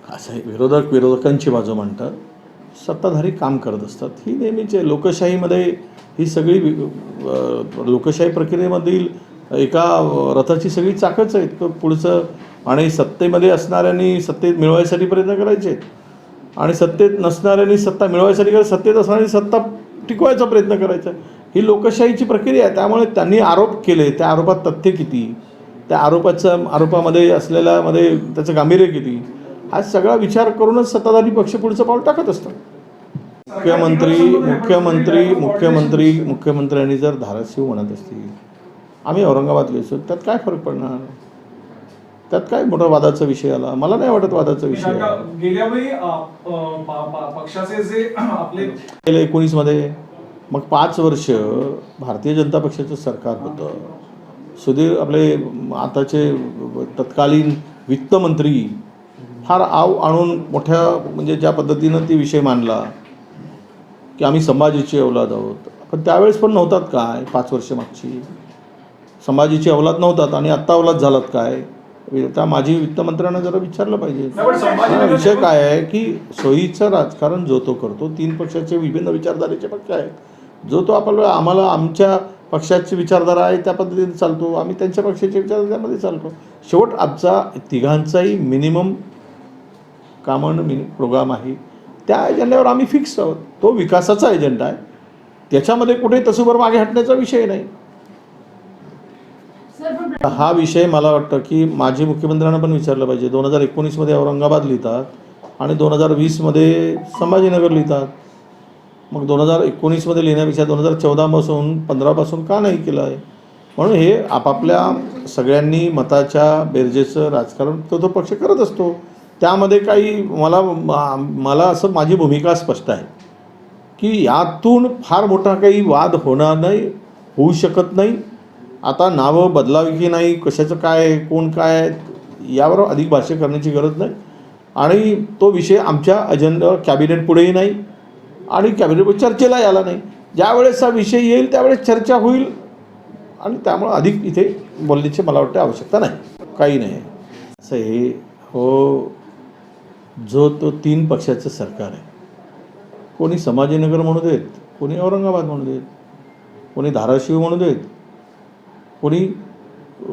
असं आहे, विरोधक विरोधकांची बाजू मांडतात, सत्ताधारी काम करत असतात. ही नेहमीच आहे लोकशाहीमध्ये. ही सगळी लोकशाही प्रक्रियेमधील एका रथाची सगळी चाकच आहेत. पुढचं आणि सत्तेमध्ये असणाऱ्यांनी सत्तेत मिळवायसाठी प्रयत्न करायचे आहेत आणि सत्तेत नसणाऱ्यांनी सत्ता मिळवायसाठी सत्तेत असणारी सत्ता टिकवायचा प्रयत्न करायचा. ही लोकशाहीची प्रक्रिया आहे. त्यामुळे त्यांनी आरोप केले, त्या आरोपात तथ्य किती, त्या आरोपामध्ये असलेल्यामध्ये त्याचं गांभीर्य किती, हा सगळा विचार करूनच सत्ताधारी पक्ष पुढचं पाऊल टाकत असतात. मुख्यमंत्र्यांनी जर धाराशिव म्हणत असतील, आम्ही औरंगाबादले असतो, त्यात काय फरक पडणार? त्यात काय मोठा वादाचा विषय आला? मला नाही वाटत वादाचा विषय गेल्या वेळी पक्षाचे जे आपले 19 मध्ये मग 5 वर्ष भारतीय जनता पक्षाचं सरकार होतं. सुधीर आपले आताचे तत्कालीन वित्तमंत्री फार आव आणून मोठ्या म्हणजे ज्या पद्धतीनं ती विषय मांडला की आम्ही संभाजीची औलाद आहोत, पण त्यावेळेस पण नव्हतात काय 5 वर्ष मागची संभाजीची औलाद नव्हतात आणि आत्ता औलाद झालात काय? त्या माजी वित्तमंत्र्यांना जरा विचारलं पाहिजे. विषय काय आहे की सोयीचं राजकारण जो तो करतो. 3 पक्षाचे विभिन्न विचारधारेचे पक्ष आहेत. जो तो आम्हाला आमच्या पक्षाची विचारधारा आहे त्या पद्धतीने चालतो, आम्ही त्यांच्या पक्षाच्या विचारधारेमध्ये चालतो. शेवट आमचा तिघांचाही मिनिमम कॉमन प्रोग्राम आहे. त्या एजेंड्यावर आम्ही फिक्स आहोत. तो विकासाचा एजेंडा आहे. त्याच्यामध्ये कुठे तसोबर मागे हटण्याचा विषय नाही. हा विषय मला वाटतं की माजी मुख्यमंत्र्यांना पण विचारलं पाहिजे. 2019 मध्ये औरंगाबाद लिहितात आणि 2020 मध्ये संभाजीनगर लिहितात. मग 2019 मध्ये लिहिण्यापेक्षा 2014 पासून 15 पासून का नाही केलं आहे? म्हणून हे आपापल्या सगळ्यांनी मताच्या बेरजेचं राजकारण तो पक्ष करत असतो. त्यामध्ये काही मला असं माझी भूमिका स्पष्ट आहे की यातून फार मोठा काही वाद होणार नाही, होऊ शकत नाही. आता नावं बदलावी की नाही, कशाचं काय, कोण काय, यावर अधिक भाष्य करण्याची गरज नाही. आणि तो विषय आमच्या अजेंड्यावर कॅबिनेट पुढेही नाही आणि कॅबिनेटवर चर्चेला आला नाही. ज्यावेळेस हा विषय येईल त्यावेळेस चर्चा होईल आणि त्यामुळं अधिक इथे बोलण्याची मला वाटतं आवश्यकता नाही. काही नाही असं हे हो. जो तो 3 पक्षाचं सरकार आहे. कोणी संभाजीनगर म्हणू देत, कोणी औरंगाबाद म्हणू देत, कोणी धाराशिव म्हणू देत, कोणी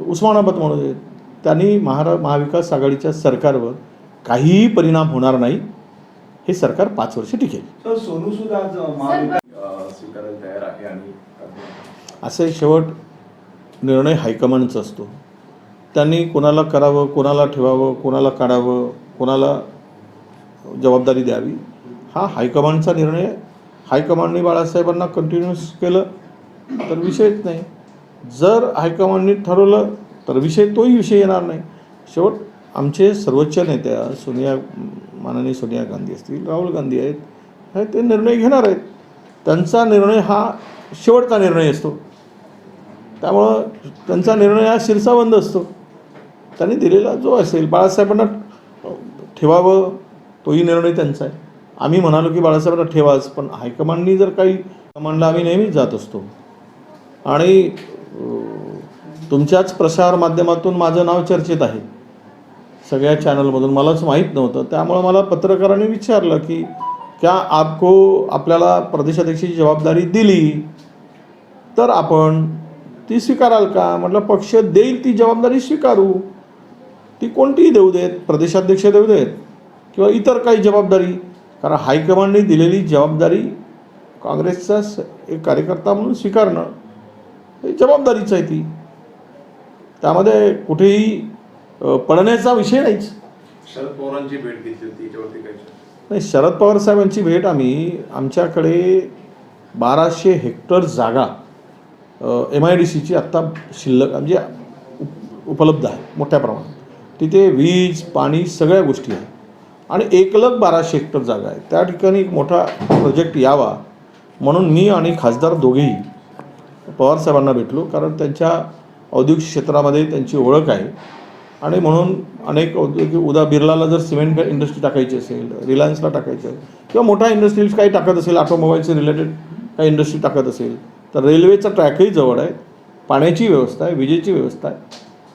उस्मानाबाद म्हणू देत, त्यांनी महाविकास आघाडीच्या सरकारवर काहीही परिणाम होणार नाही. हे सरकार 5 वर्ष टिकेल. सोनू सुद्धा स्वीकारायला तयार आहे आणि असे शेवट निर्णय हायकमांडचा असतो. त्यांनी कोणाला करावं, कोणाला ठेवावं, कोणाला काढावं, कोणाला जबाबदारी द्यावी, हा हायकमांडचा निर्णय आहे. हायकमांडने बाळासाहेबांना कंटिन्यूस केलं तर विषयच नाही. जर हायकमांडने ठरवलं तर तोही विषय येणार नाही. शेवट आमचे सर्वोच्च नेत्या माननीय सोनिया गांधी असतील, राहुल गांधी आहेत, हे ते निर्णय घेणार आहेत. त्यांचा निर्णय हा शेवटचा निर्णय असतो. त्यामुळं त्यांचा निर्णय हा शिरसाबंद असतो. त्यांनी दिलेला जो असेल, बाळासाहेबांना ठेवावं तोही निर्णय त्यांचा आहे. आम्ही म्हणालो की बाळासाहेबांना ठेवाच, पण हायकमांडनी जर काही कमांडला आम्ही नेहमीच जात असतो. आणि तुमच्याच प्रसार माध्यमातून माझं नाव चर्चेत आहे सगळ्या चॅनलमधून. मलाच माहीत नव्हतं. त्यामुळं मला पत्रकारांनी विचारलं की क्या आपल्याला प्रदेशाध्यक्षाची जबाबदारी दिली तर आपण ती स्वीकाराल का? म्हटलं पक्ष देईल ती जबाबदारी स्वीकारू. ती कोणतीही देऊ देत, प्रदेशाध्यक्ष देऊ देत किंवा इतर काही जबाबदारी. कारण हायकमांडने दिलेली जबाबदारी काँग्रेसचा एक कार्यकर्ता म्हणून स्वीकारणं ही जबाबदारीच आहे. ती त्यामध्ये कुठेही पडण्याचा विषय नाहीच. शरद पवारांची भेट घेतली होती याच्यावरती काय नाही. शरद पवार साहेबांची भेट आमच्याकडे 1200 हेक्टर जागा MIDCची आत्ता शिल्लक म्हणजे उपलब्ध आहे मोठ्या प्रमाणात. तिथे वीज, पाणी सगळ्या गोष्टी आहेत आणि 1,12,00,000 हेक्टर जागा आहे. त्या ठिकाणी एक मोठा प्रोजेक्ट यावा म्हणून मी आणि खासदार दोघेही पवारसाहेबांना भेटलो. कारण त्यांच्या औद्योगिक क्षेत्रामध्ये त्यांची ओळख आहे आणि म्हणून अनेक उदा बिर्लाला जर सिमेंट इंडस्ट्री टाकायची असेल, रिलायन्सला टाकायची असेल किंवा मोठ्या इंडस्ट्रीज काही टाकत असेल, ऑटोमोबाईलचे रिलेटेड काही इंडस्ट्री टाकत असेल तर रेल्वेचा ट्रॅकही जवळ आहे, पाण्याची व्यवस्था आहे, विजेची व्यवस्था आहे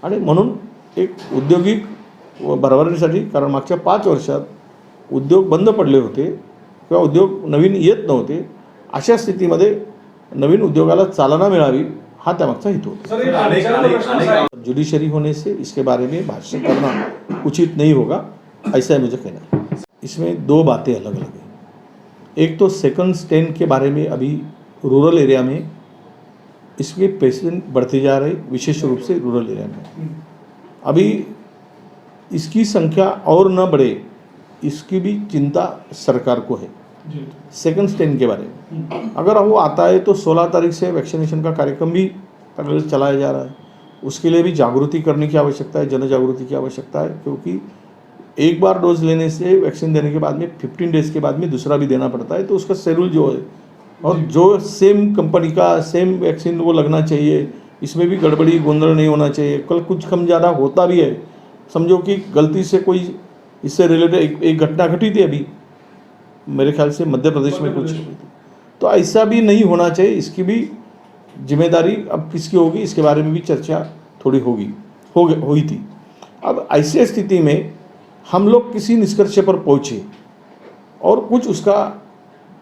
आणि म्हणून एक औद्योगिक भरभराटीसाठी, कारण मागच्या 5 वर्षात उद्योग बंद पडले होते किंवा उद्योग नवीन येत नव्हते. अशा स्थितीमध्ये नवीन उद्योगाला चालना मिळावी हा त्यामागचा हेतू होता. सर, एक विचाराचा प्रश्न असा आहे, जुडिशरी होने से इसके बारे में भाष्य करना उचित नहीं होगा, ऐसा है मुझे कहना है. इसमें 2 बातें अलग अलग हैं. एक तो सेकंड स्टैंड के बारे में अभी रूरल एरिया में इसके पेशेंट बढ़ते जा रहे, विशेष रूप से रूरल एरिया में. अभी इसकी संख्या और न बढ़े इसकी भी चिंता सरकार को है. जी, सेकंड स्टैंड के बारे में अगर वो आता है तो 16 तारीख से वैक्सीनेशन का कार्यक्रम भी पैरेलल चलाया जा रहा है. उसके लिए भी जागृति करने की आवश्यकता है, जन जागृति की आवश्यकता है, क्योंकि एक बार डोज लेने से वैक्सीन देने के बाद में 15 डेज के बाद में दूसरा भी देना पड़ता है. तो उसका शेड्यूल जो है और जो सेम कंपनी का सेम वैक्सीन वो लगना चाहिए, इसमें भी गड़बड़ी गोंदल नहीं होना चाहिए. कल कुछ कम ज़्यादा होता भी है, समझो कि गलती से कोई इससे रिलेटेड एक घटना घटी थी अभी मेरे ख्याल से मध्य प्रदेश में कुछ, तो ऐसा भी नहीं होना चाहिए. इसकी भी जिम्मेदारी अब किसकी होगी इसके बारे में भी चर्चा थोड़ी हुई थी. अब ऐसी स्थिति में हम लोग किसी निष्कर्ष पर पहुँचे और कुछ उसका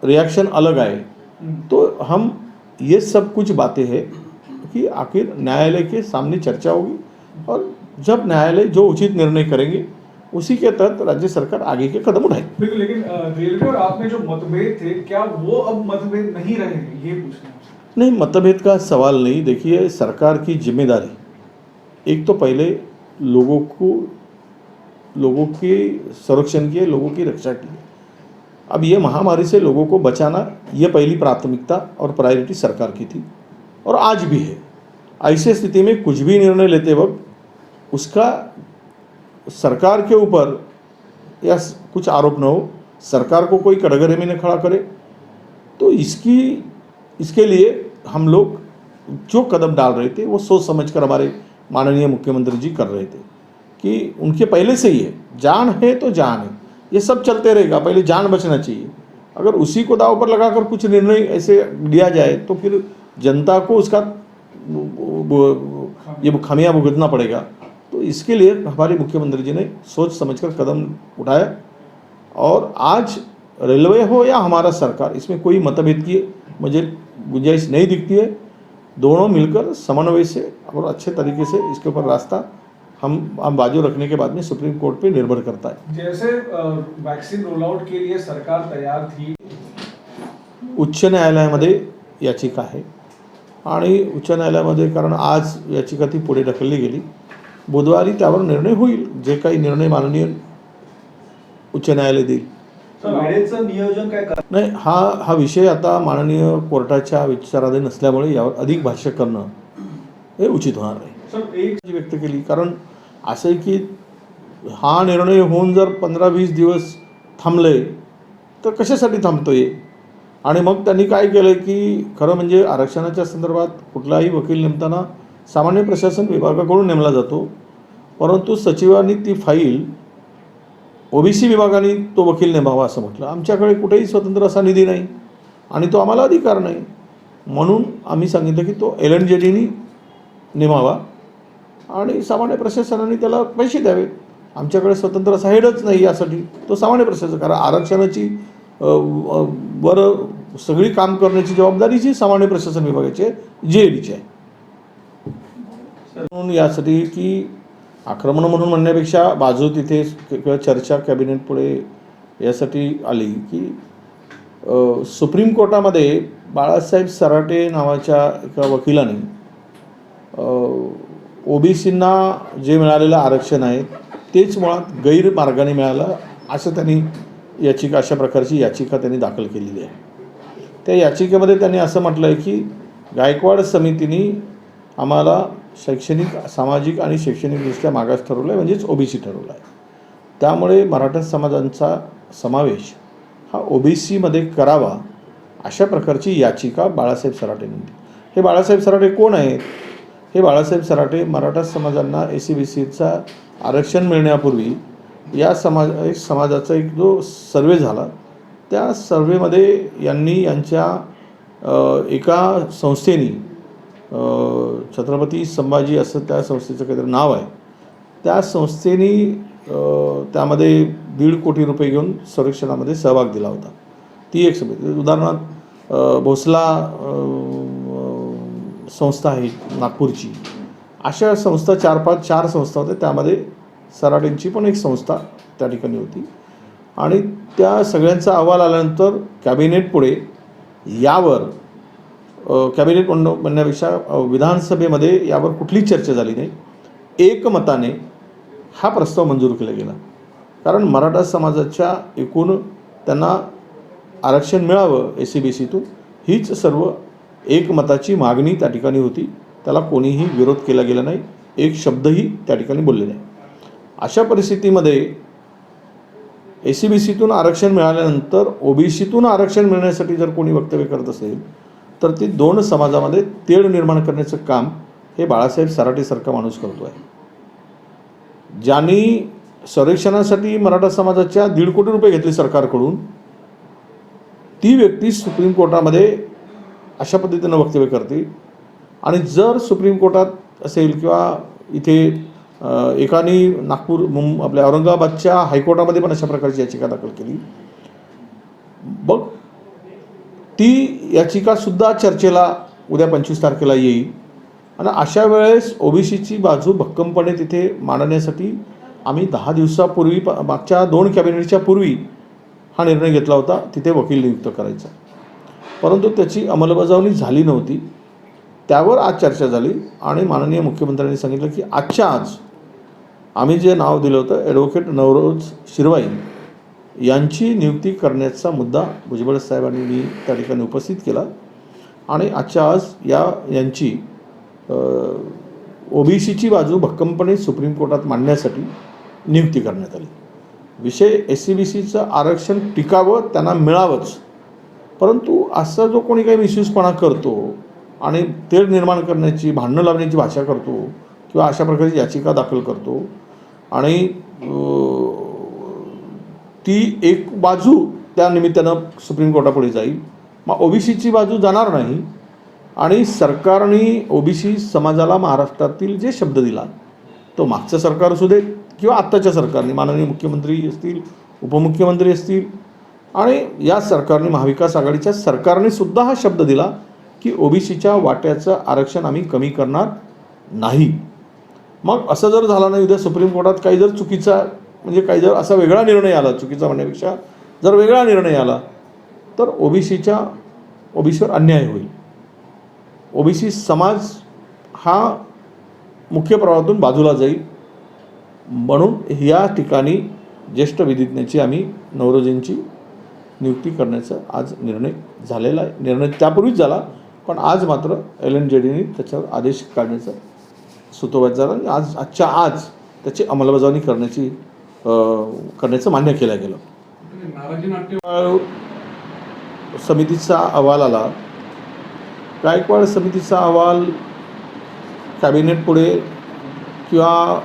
रिएक्शन अलग आए, तो हम ये सब कुछ बातें हैं कि आखिर न्यायालय के सामने चर्चा होगी और जब न्यायालय जो उचित निर्णय करेंगे उसी के तहत राज्य सरकार आगे के कदम उठाएगी. बिल्कुल. लेकिन रेलवे और आप में जो मतभेद थे, क्या वो अब मतभेद नहीं रहे हैं, ये पूछना है. नहीं, मतभेद का सवाल नहीं. देखिए, सरकार की जिम्मेदारी एक तो पहले लोगों के संरक्षण की है, लोगों की रक्षा की है. अब ये महामारी से लोगों को बचाना ये पहली प्राथमिकता और प्रायोरिटी सरकार की थी और आज भी है. ऐसी स्थिति में कुछ भी निर्णय लेते वक्त उसका सरकार के ऊपर या कुछ आरोप न हो, सरकार को कोई कटघरे में न खड़ा करे. तो इसके लिए हम लोग जो कदम डाल रहे थे वो सोच समझकर हमारे माननीय मुख्यमंत्री जी कर रहे थे कि उनके पहले से ही है, जान है तो जान है, ये सब चलते रहेगा, पहले जान बचना चाहिए. अगर उसी को दाव पर लगाकर कुछ निर्णय ऐसे लिया जाए तो फिर जनता को उसका ये खामियां भुगतना पड़ेगा. तो इसके लिए हमारे मुख्यमंत्री जी ने सोच समझकर कदम उठाया और आज रेलवे हो या हमारा सरकार, इसमें कोई मतभेद की मुझे गुंजाइश नहीं दिखती है. दोनों मिलकर समन्वय से और अच्छे तरीके से इसके ऊपर रास्ता हम बाजू रखने के बाद में सुप्रीम कोर्ट पे निर्भर करता है. जैसे वैक्सीन रोल आउट के लिए सरकार तैयार थी, उच्च न्यायालयामध्ये याचिका आहे आणि उच्च न्यायालयामध्ये, कारण आज याचिका ती पुढे ढकलली गेली, बुधवारी त्यावर निर्णय होईल. जे काही निर्णय माननीय उच्च न्यायालय देईल. वेळेचं नियोजन काय नाही, हा विषय आता माननीय कोर्टाच्या विचाराधीन नसल्यामुळे यावर अधिक भाष्य करणं हे उचित होणार नाही. सर, एक व्यक्त केली, कारण असं आहे की हा निर्णय होऊन जर 15-20 दिवस थांबले तर कशासाठी थांबतोय. आणि मग त्यांनी काय केलं की खरं म्हणजे आरक्षणाच्या संदर्भात कुठलाही वकील नेमताना सामान्य प्रशासन विभागाकडून नेमला जातो, परंतु सचिवांनी ती फाईल ओबीसी विभागाने तो वकील नेमावा असं म्हटलं. आमच्याकडे कुठेही स्वतंत्र असा निधी नाही आणि तो आम्हाला अधिकार नाही, म्हणून आम्ही सांगितलं की तो LNJDनी नेमावा आणि सामान्य प्रशासनाने त्याला पैसे द्यावेत. आमच्याकडे स्वतंत्र असा हेडच नाही यासाठी, तो सामान्य प्रशासन, कारण आरक्षणाची वर सगळी काम करण्याची जबाबदारी जी सामान्य प्रशासन विभागाची आहे, JADची आहे. म्हणून यासाठी की आक्रमण म्हणून म्हणण्यापेक्षा बाजू तिथे किंवा चर्चा कॅबिनेट पुढे यासाठी आली की सुप्रीम कोर्टामध्ये बाळासाहेब सराटे नावाच्या एका वकिलाने ओबीसींना जे मिळालेलं आरक्षण आहे तेच मुळात गैरमार्गाने मिळालं असं त्यांनी याचिका, अशा प्रकारची याचिका त्यांनी दाखल केलेली आहे. त्या याचिकेमध्ये त्यांनी असं म्हटलं आहे की गायकवाड समितीने आम्हाला शैक्षणिक, सामाजिक आणि शैक्षणिकदृष्ट्या मागास ठरवलं आहे, म्हणजेच ओबीसी ठरवलं आहे. त्यामुळे मराठा समाजांचा समावेश हा ओबीसीमध्ये करावा अशा प्रकारची याचिका बाळासाहेब सराटेंनी दिली. हे बाळासाहेब सराटे कोण आहेत? हे बाळासाहेब सराटे मराठा समाजांना SC-BCचा आरक्षण मिळण्यापूर्वी या समाजाचा एक जो सर्वे झाला त्या सर्वेमध्ये यांनी यांच्या एका संस्थेनी छत्रपती संभाजी असं त्या संस्थेचं काहीतरी नाव आहे, त्या संस्थेने त्यामध्ये 1.5 कोटी रुपये घेऊन सर्वेक्षणामध्ये सहभाग दिला होता. ती एक समिती. उदाहरणार्थ भोसला संस्था आहे नागपूरची, अशा संस्था 4 संस्था होत्या. त्यामध्ये सराटेंची पण एक संस्था त्या ठिकाणी होती आणि त्या सगळ्यांचा अहवाल आल्यानंतर कॅबिनेट पुढे यावर कॅबिनेट म्हणण्यापेक्षा विधानसभेमध्ये यावर कुठलीच चर्चा झाली नाही. एकमताने हा प्रस्ताव मंजूर केला गेला. कारण मराठा समाजाच्या एकूण त्यांना आरक्षण मिळावं SCBCतून हीच सर्व एकमताची मागणी त्या ठिकाणी होती. त्याला कोणीही विरोध केला गेला नाही, एक शब्दही त्या ठिकाणी बोलले नाही. अशा परिस्थितीमध्ये SCBCतून आरक्षण मिळाल्यानंतर OBCतून आरक्षण मिळण्यासाठी जर कोणी वक्तव्य करत असेल तर ती 2 समाजामध्ये तेढ निर्माण करण्याचं काम हे बाळासाहेब सराटेसारखा माणूस करतो आहे. ज्यांनी सर्वेक्षणासाठी मराठा समाजाच्या 1.5 कोटी रुपये घेतले सरकारकडून, ती व्यक्ती सुप्रीम कोर्टामध्ये अशा पद्धतीनं वक्तव्य करते. आणि जर सुप्रीम कोर्टात असेल किंवा इथे एकाने आपल्या औरंगाबादच्या हायकोर्टामध्ये पण अशा प्रकारची याचिका दाखल केली. बघ, ती याचिकासुद्धा चर्चेला उद्या 25 तारखेला येईल. आणि अशा वेळेस OBCची बाजू भक्कमपणे तिथे मांडण्यासाठी आम्ही 10 दिवसापूर्वी मागच्या 2 कॅबिनेटच्या पूर्वी हा निर्णय घेतला होता तिथे वकील नियुक्त करायचा. परंतु त्याची अंमलबजावणी झाली नव्हती. त्यावर आज चर्चा झाली आणि माननीय मुख्यमंत्र्यांनी सांगितलं की आजच्या आज आम्ही जे नाव दिलं होतं ॲडव्होकेट नवरोज शिरवाई यांची नियुक्ती करण्याचा मुद्दा भुजबळ साहेबांनी त्या ठिकाणी उपस्थित केला. आणि आजच्या आज यांची OBCची बाजू भक्कमपणे सुप्रीम कोर्टात मांडण्यासाठी नियुक्ती करण्यात आली. विषय SCBCचं आरक्षण टिकावं, त्यांना मिळावंच. परंतु असा जो कोणी काही मिसयूजपणा करतो आणि तेढ निर्माण करण्याची, भांडणं लावण्याची भाषा करतो किंवा अशा प्रकारची याचिका दाखल करतो आणि ती एक बाजू त्या निमित्तानं सुप्रीम कोर्टापुढे जाईल, मग OBCची बाजू जाणार नाही. आणि सरकारने OBC समाजाला महाराष्ट्रातील जे शब्द दिला तो मागचं सरकार असू दे किंवा आत्ताच्या सरकारने, माननीय मुख्यमंत्री असतील, उपमुख्यमंत्री असतील आणि या सरकारने, महाविकास आघाडीच्या सरकारने सुद्धा हा शब्द दिला की OBCच्या वाट्याचं आरक्षण आम्ही कमी करणार नाही. मग असं जर झालं नाही, उद्या सुप्रीम कोर्टात काही जर चुकीचा म्हणजे काही जर असा वेगळा निर्णय आला, चुकीचा म्हणण्यापेक्षा जर वेगळा निर्णय आला तर OBCवर अन्याय होईल. OBC समाज हा मुख्य प्रवाहातून बाजूला जाईल. म्हणून या ठिकाणी ज्येष्ठ विधिज्ञाची आम्ही नवरोजींची नियुक्ती करण्याचा आज निर्णय झालेला आहे. निर्णय त्यापूर्वीच झाला, पण आज मात्र LNJDने त्याच्यावर आदेश काढण्याचा सुतोवाच झाला आणि आजच्या आज त्याची अंमलबजावणी करण्याचं मान्य केलं गेलं. समितीचा अहवाल आला. गायकवाड समितीचा अहवाल कॅबिनेट पुढे किंवा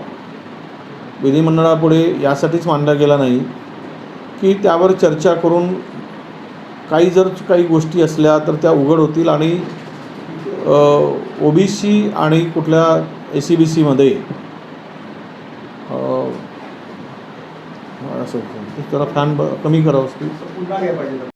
विधिमंडळापुढे यासाठीच मांडला गेला नाही की त्यावर चर्चा करून काही गोष्टी असल्या तर त्या उघड होतील आणि OBC आणि कुठल्या SCBCमध्ये असं जरा फॅन कमी करावं असतील.